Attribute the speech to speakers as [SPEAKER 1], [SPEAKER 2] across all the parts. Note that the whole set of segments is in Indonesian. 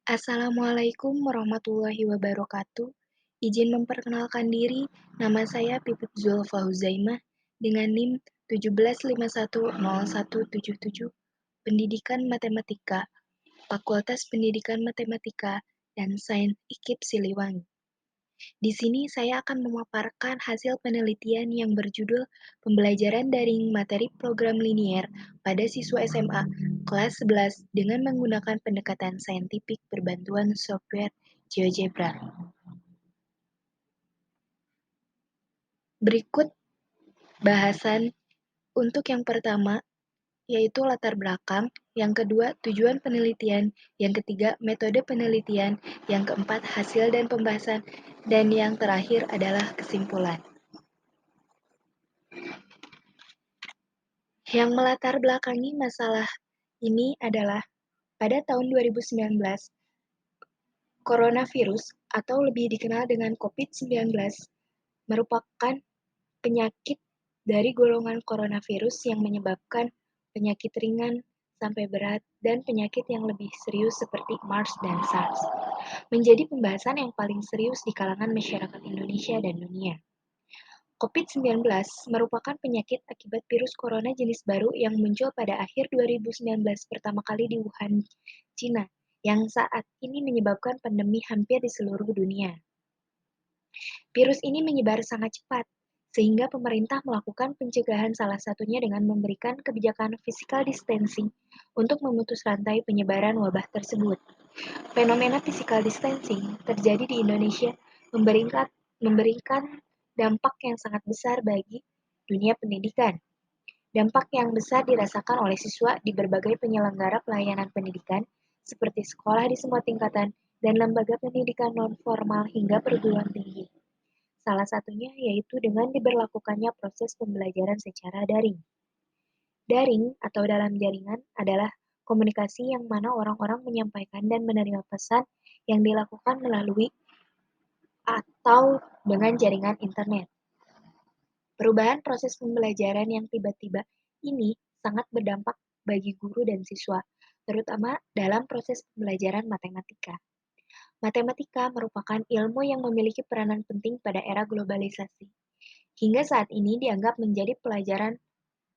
[SPEAKER 1] Assalamualaikum warahmatullahi wabarakatuh. Izin memperkenalkan diri, nama saya Pipit Zulfa Huzaimah dengan NIM 175101777, Pendidikan Matematika, Fakultas Pendidikan Matematika dan Sains IKIP Siliwangi. Di sini saya akan memaparkan hasil penelitian yang berjudul Pembelajaran Daring Materi Program Linier pada Siswa SMA kelas 11 dengan menggunakan pendekatan saintifik berbantuan software GeoGebra. Berikut bahasan untuk yang pertama, yaitu latar belakang, yang kedua tujuan penelitian, yang ketiga metode penelitian, yang keempat hasil dan pembahasan, dan yang terakhir adalah kesimpulan. Yang melatar belakangi masalah ini adalah pada tahun 2019, coronavirus atau lebih dikenal dengan COVID-19 merupakan penyakit dari golongan coronavirus yang menyebabkan penyakit ringan sampai berat dan penyakit yang lebih serius seperti MERS dan SARS, menjadi pembahasan yang paling serius di kalangan masyarakat Indonesia dan dunia. COVID-19 merupakan penyakit akibat virus corona jenis baru yang muncul pada akhir 2019 pertama kali di Wuhan, Cina, yang saat ini menyebabkan pandemi hampir di seluruh dunia. Virus ini menyebar sangat cepat, sehingga pemerintah melakukan pencegahan salah satunya dengan memberikan kebijakan physical distancing untuk memutus rantai penyebaran wabah tersebut. Fenomena physical distancing terjadi di Indonesia memberikan dampak yang sangat besar bagi dunia pendidikan. Dampak yang besar dirasakan oleh siswa di berbagai penyelenggara pelayanan pendidikan, seperti sekolah di semua tingkatan dan lembaga pendidikan non-formal hingga perguruan tinggi. Salah satunya yaitu dengan diberlakukannya proses pembelajaran secara daring. Daring atau dalam jaringan adalah komunikasi yang mana orang-orang menyampaikan dan menerima pesan yang dilakukan melalui atau dengan jaringan internet. Perubahan proses pembelajaran yang tiba-tiba ini sangat berdampak bagi guru dan siswa, terutama dalam proses pembelajaran matematika. Matematika merupakan ilmu yang memiliki peranan penting pada era globalisasi. Hingga saat ini dianggap menjadi pelajaran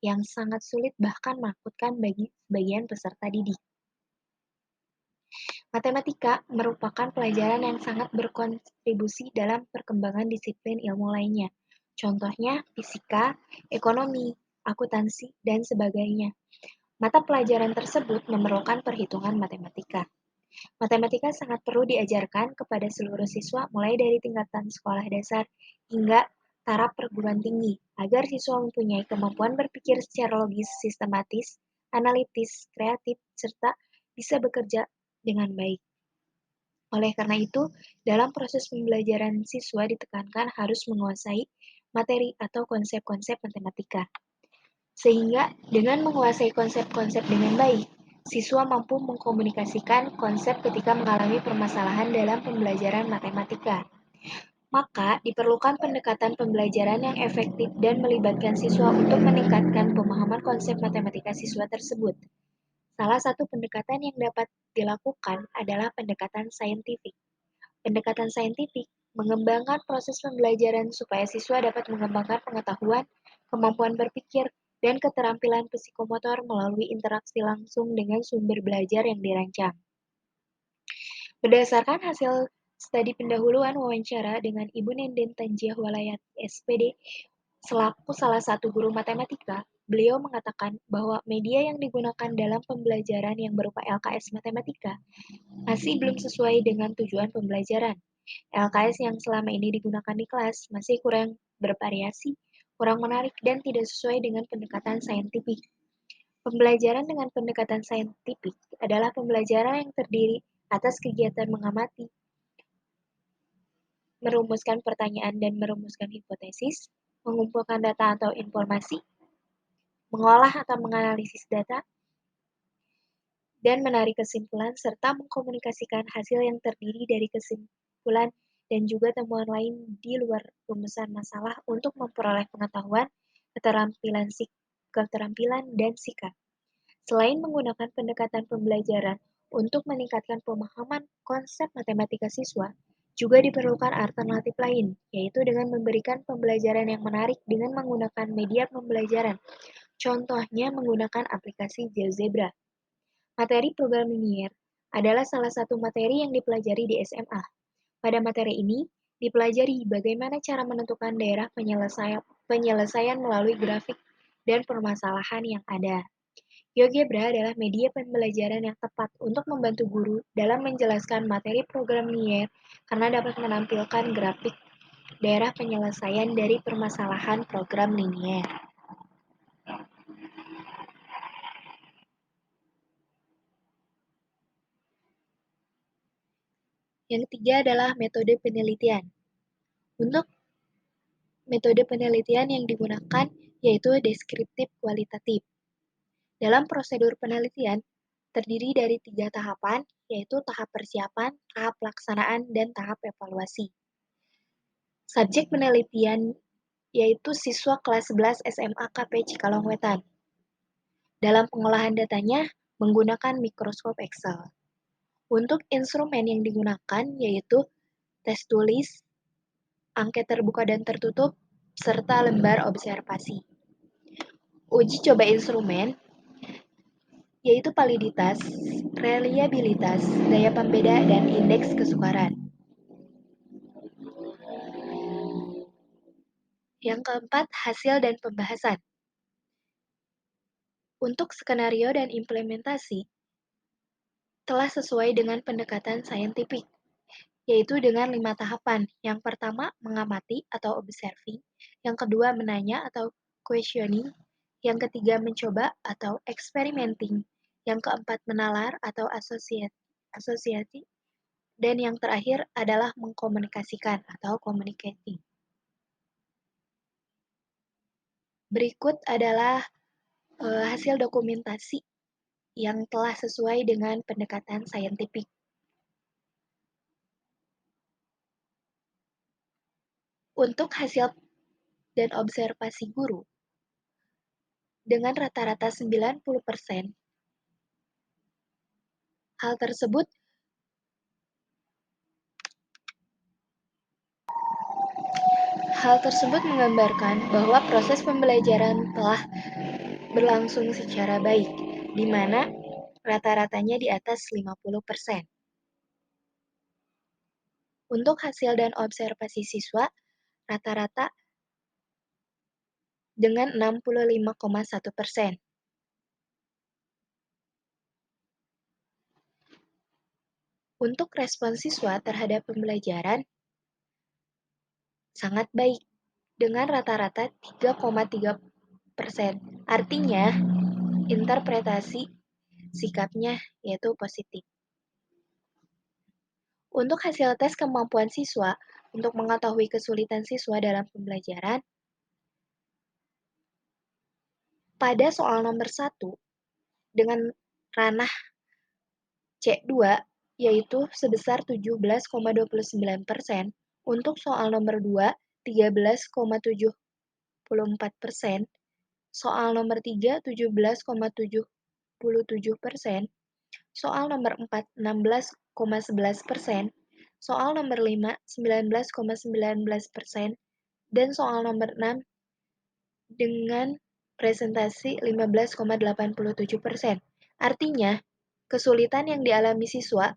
[SPEAKER 1] yang sangat sulit bahkan menakutkan bagi sebagian peserta didik. Matematika merupakan pelajaran yang sangat berkontribusi dalam perkembangan disiplin ilmu lainnya. Contohnya fisika, ekonomi, akuntansi, dan sebagainya. Mata pelajaran tersebut memerlukan perhitungan matematika. Matematika sangat perlu diajarkan kepada seluruh siswa mulai dari tingkatan sekolah dasar hingga taraf perguruan tinggi, agar siswa mempunyai kemampuan berpikir secara logis, sistematis, analitis, kreatif, serta bisa bekerja dengan baik. Oleh karena itu, dalam proses pembelajaran siswa ditekankan harus menguasai materi atau konsep-konsep matematika. Sehingga dengan menguasai konsep-konsep dengan baik, siswa mampu mengkomunikasikan konsep ketika mengalami permasalahan dalam pembelajaran matematika. Maka, diperlukan pendekatan pembelajaran yang efektif dan melibatkan siswa untuk meningkatkan pemahaman konsep matematika siswa tersebut. Salah satu pendekatan yang dapat dilakukan adalah pendekatan saintifik. Pendekatan saintifik mengembangkan proses pembelajaran supaya siswa dapat mengembangkan pengetahuan, kemampuan berpikir, dan keterampilan psikomotor melalui interaksi langsung dengan sumber belajar yang dirancang. Berdasarkan hasil studi pendahuluan wawancara dengan Ibu Nenden Tanjiah Walayati SPD selaku salah satu guru matematika, beliau mengatakan bahwa media yang digunakan dalam pembelajaran yang berupa LKS matematika masih belum sesuai dengan tujuan pembelajaran. LKS yang selama ini digunakan di kelas masih kurang bervariasi, kurang menarik, dan tidak sesuai dengan pendekatan saintifik. Pembelajaran dengan pendekatan saintifik adalah pembelajaran yang terdiri atas kegiatan mengamati, merumuskan pertanyaan dan merumuskan hipotesis, mengumpulkan data atau informasi, mengolah atau menganalisis data, dan menarik kesimpulan serta mengkomunikasikan hasil yang terdiri dari kesimpulan dan juga temuan lain di luar rumusan masalah untuk memperoleh pengetahuan, keterampilan dan sikap. Selain menggunakan pendekatan pembelajaran Untuk meningkatkan pemahaman konsep matematika siswa, juga diperlukan alternatif lain, yaitu dengan memberikan pembelajaran yang menarik dengan menggunakan media pembelajaran. Contohnya menggunakan aplikasi GeoZebra. Materi program linier adalah salah satu materi yang dipelajari di SMA. Pada materi ini, dipelajari bagaimana cara menentukan daerah penyelesaian melalui grafik dan permasalahan yang ada. GeoGebra adalah media pembelajaran yang tepat untuk membantu guru dalam menjelaskan materi program linier karena dapat menampilkan grafik daerah penyelesaian dari permasalahan program linier. Yang ketiga adalah metode penelitian. Untuk metode penelitian yang digunakan yaitu deskriptif kualitatif. Dalam prosedur penelitian, terdiri dari 3 tahapan, yaitu tahap persiapan, tahap pelaksanaan, dan tahap evaluasi. Subjek penelitian yaitu siswa kelas 11 SMA KP Cikalongwetan. Dalam pengolahan datanya, menggunakan mikroskop Excel. Untuk instrumen yang digunakan yaitu tes tulis, angket terbuka dan tertutup, serta lembar observasi. Uji coba instrumen yaitu validitas, reliabilitas, daya pembeda, dan indeks kesukaran. Yang keempat, hasil dan pembahasan. Untuk skenario dan implementasi, telah sesuai dengan pendekatan saintifik, yaitu dengan 5 tahapan. Yang pertama, mengamati atau observing. Yang kedua, menanya atau questioning. Yang ketiga, mencoba atau experimenting. Yang keempat, menalar atau asosiasi. Dan yang terakhir adalah mengkomunikasikan atau communicating. Berikut adalah hasil dokumentasi yang telah sesuai dengan pendekatan saintifik. Untuk hasil dan observasi guru, dengan rata-rata 90%, hal tersebut menggambarkan bahwa proses pembelajaran telah berlangsung secara baik, di mana rata-ratanya di atas 50%. Untuk hasil dan observasi siswa, rata-rata dengan 65,1%. Untuk respon siswa terhadap pembelajaran sangat baik, dengan rata-rata 3,3%. Artinya, interpretasi sikapnya yaitu positif. Untuk hasil tes kemampuan siswa untuk mengetahui kesulitan siswa dalam pembelajaran, pada soal nomor 1 dengan ranah C2 yaitu sebesar 17,29%, untuk soal nomor 2 13,74%, soal nomor 3 17,77%, soal nomor 4 16,11%, soal nomor 5 19,19%, dan soal nomor 6 dengan presentasi 15,87%. Artinya, kesulitan yang dialami siswa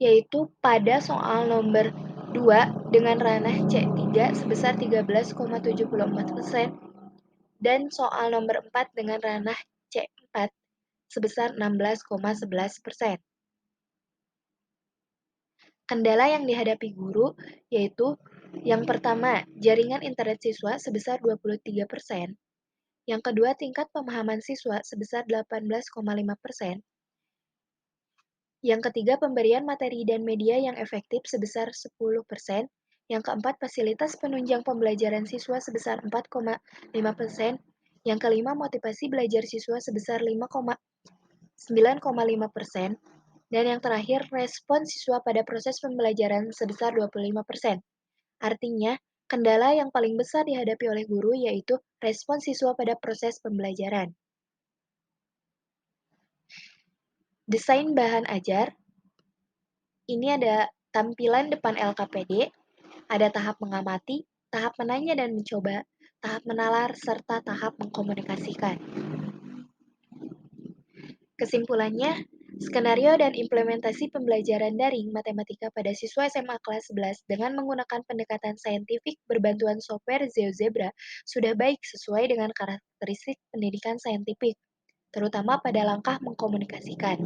[SPEAKER 1] yaitu pada soal nomor 2 dengan ranah C3 sebesar 13,74% dan soal nomor 4 dengan ranah C4 sebesar 16,11%. Kendala yang dihadapi guru yaitu yang pertama, jaringan internet siswa sebesar 23%. Yang kedua, tingkat pemahaman siswa sebesar 18,5%. Yang ketiga, pemberian materi dan media yang efektif sebesar 10%. Yang keempat, fasilitas penunjang pembelajaran siswa sebesar 4,5%. Yang kelima, motivasi belajar siswa sebesar 9,5%. Dan yang terakhir, respon siswa pada proses pembelajaran sebesar 25%. Artinya, kendala yang paling besar dihadapi oleh guru yaitu respon siswa pada proses pembelajaran. Desain bahan ajar Ini ada tampilan depan LKPD, ada tahap mengamati, tahap menanya dan mencoba, tahap menalar, serta tahap mengkomunikasikan. Kesimpulannya, skenario dan implementasi pembelajaran daring matematika pada siswa SMA kelas 11 dengan menggunakan pendekatan saintifik berbantuan software GeoZebra sudah baik sesuai dengan karakteristik pendidikan saintifik, terutama pada langkah mengkomunikasikan.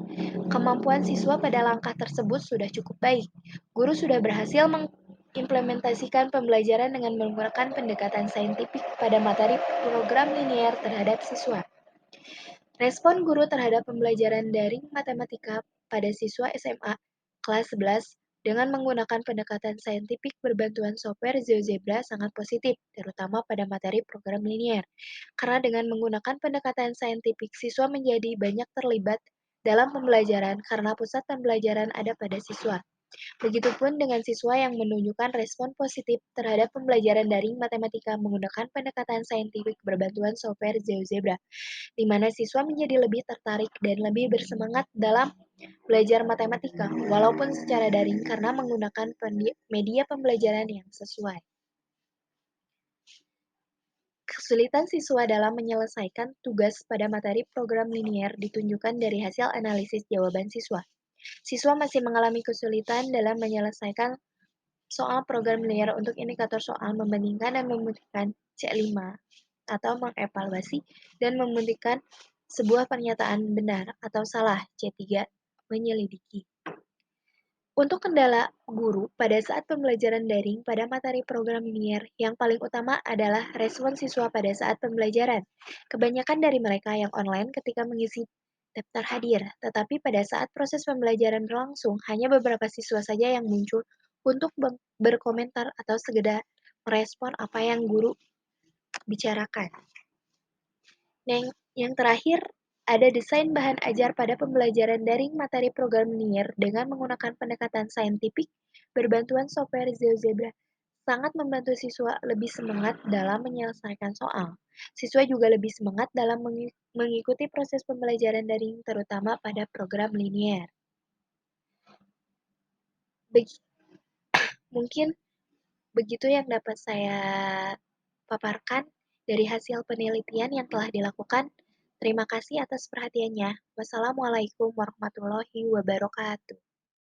[SPEAKER 1] Kemampuan siswa pada langkah tersebut sudah cukup baik. Guru sudah berhasil mengimplementasikan pembelajaran dengan menggunakan pendekatan saintifik pada materi program linear terhadap siswa. Respon guru terhadap pembelajaran daring matematika pada siswa SMA kelas 11 dengan menggunakan pendekatan saintifik berbantuan software GeoZebra sangat positif, terutama pada materi program linear. Karena dengan menggunakan pendekatan saintifik, siswa menjadi banyak terlibat dalam pembelajaran karena pusat pembelajaran ada pada siswa. Begitupun dengan siswa yang menunjukkan respon positif terhadap pembelajaran daring matematika menggunakan pendekatan saintifik berbantuan software GeoZebra, di mana siswa menjadi lebih tertarik dan lebih bersemangat dalam belajar matematika, walaupun secara daring karena menggunakan media pembelajaran yang sesuai. Kesulitan siswa dalam menyelesaikan tugas pada materi program linear ditunjukkan dari hasil analisis jawaban siswa. Siswa masih mengalami kesulitan dalam menyelesaikan soal program linear untuk indikator soal membandingkan dan membuktikan C5 atau mengevaluasi dan membuktikan sebuah pernyataan benar atau salah C3 menyelidiki. Untuk kendala guru pada saat pembelajaran daring pada materi program linear, yang paling utama adalah respon siswa pada saat pembelajaran. Kebanyakan dari mereka yang online ketika mengisi daftar hadir, tetapi pada saat proses pembelajaran berlangsung, hanya beberapa siswa saja yang muncul untuk berkomentar atau sekedar merespon apa yang guru bicarakan. Yang terakhir, ada desain bahan ajar pada pembelajaran daring materi program linear dengan menggunakan pendekatan saintifik berbantuan software GeoZebra sangat membantu siswa lebih semangat dalam menyelesaikan soal. Siswa juga lebih semangat dalam mengikuti proses pembelajaran daring terutama pada program linear. Mungkin begitu yang dapat saya paparkan dari hasil penelitian yang telah dilakukan. Terima kasih atas perhatiannya. Wassalamualaikum warahmatullahi wabarakatuh.